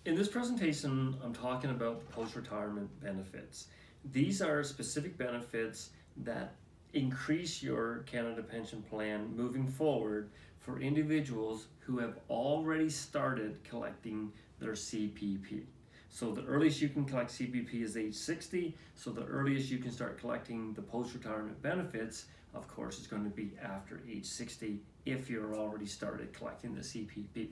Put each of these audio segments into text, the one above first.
In this presentation, I'm talking about the post-retirement benefits. These are specific benefits that increase your Canada Pension Plan moving forward for individuals who have already started collecting their CPP. So the earliest you can collect CPP is age 60, so the earliest you can start collecting the post-retirement benefits, of course, is going to be after age 60 if you're already started collecting the CPP.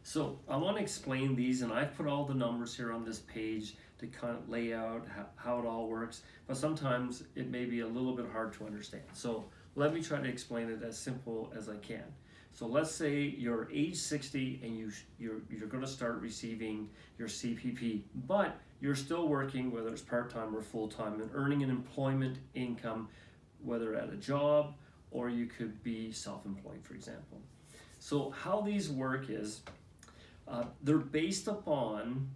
So I want to explain these, and I've put all the numbers here on this page to kind of lay out how it all works, but sometimes it may be a little bit hard to understand. So let me try to explain it as simple as I can. So let's say you're age 60 and you're going to start receiving your CPP, but you're still working, whether it's part-time or full-time, and earning an employment income, whether at a job or you could be self-employed, for example. So how these work is they're based upon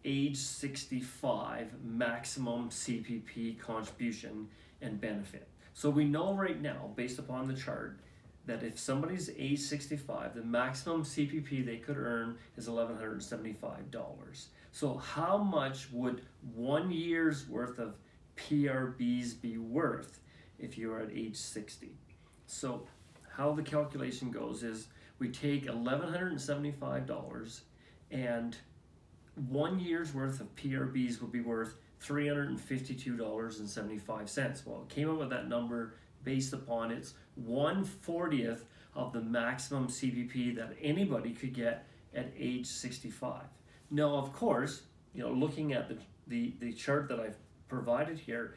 age 65 maximum CPP contribution and benefit. So we know right now, based upon the chart, that if somebody's age 65, the maximum CPP they could earn is $1,175. So how much would 1 year's worth of PRBs be worth if you are at age 60? So how the calculation goes is we take $1,175 and 1 year's worth of PRBs would be worth $352.75. Well, it came up with that number based upon its 1/40th of the maximum CPP that anybody could get at age 65. Now, of course, looking at the chart that I've provided here,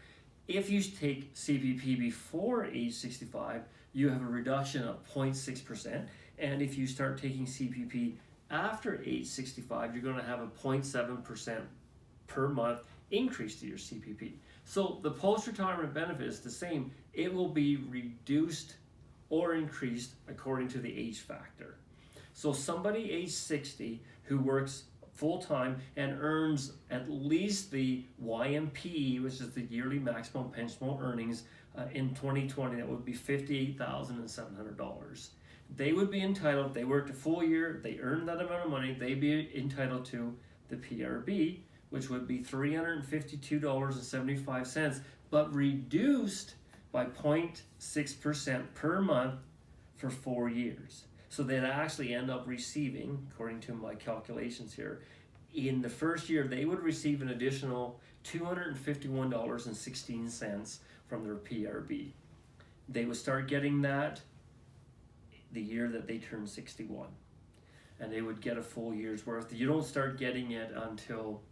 if you take CPP before age 65, you have a reduction of 0.6%, and if you start taking CPP after age 65, you're going to have a 0.7% per month increase to your CPP. So the post-retirement benefit is the same. It will be reduced or increased according to the age factor. So somebody age 60 who works full-time and earns at least the YMPE, which is the yearly maximum pensionable earnings, in 2020, that would be $58,700. They would be entitled, if they worked a full year, they earned that amount of money, they'd be entitled to the PRB, which would be $352.75, but reduced by 0.6% per month for 4 years. So they'd actually end up receiving, according to my calculations here, in the first year, they would receive an additional $251.16 from their PRB. They would start getting that the year that they turn 61, and they would get a full year's worth. You don't start getting it until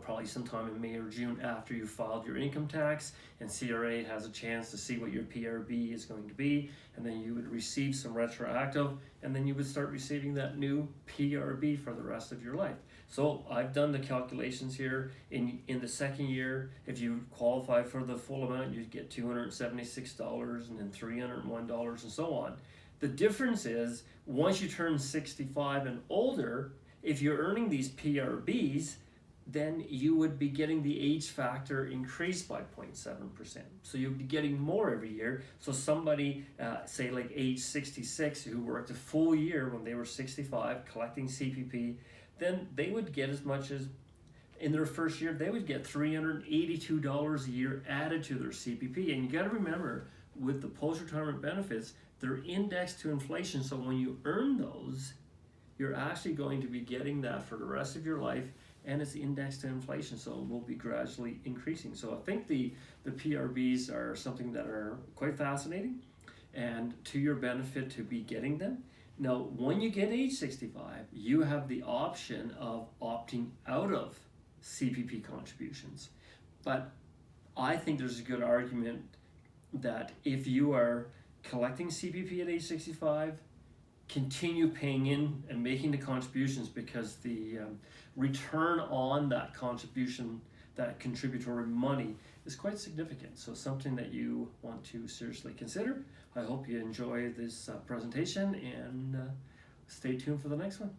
probably sometime in May or June after you filed your income tax, and CRA has a chance to see what your PRB is going to be, and then you would receive some retroactive, and then you would start receiving that new PRB for the rest of your life. So I've done the calculations here. In the second year, if you qualify for the full amount, you'd get $276 and then $301 and so on. The difference is, once you turn 65 and older, if you're earning these PRBs, then you would be getting the age factor increased by 0.7%. So you'll be getting more every year. So somebody, say like age 66, who worked a full year when they were 65 collecting CPP, then they would get as much as, in their first year, they would get $382 a year added to their CPP. And you got to remember, with the post-retirement benefits, they're indexed to inflation. So when you earn those, you're actually going to be getting that for the rest of your life, and it's indexed to inflation, so it will be gradually increasing. So I think the PRBs are something that are quite fascinating and to your benefit to be getting them. Now, when you get age 65, you have the option of opting out of CPP contributions. But I think there's a good argument that if you are collecting CPP at age 65, continue paying in and making the contributions, because the return on that contribution, that contributory money, is quite significant. So something that you want to seriously consider. I hope you enjoy this presentation, and stay tuned for the next one.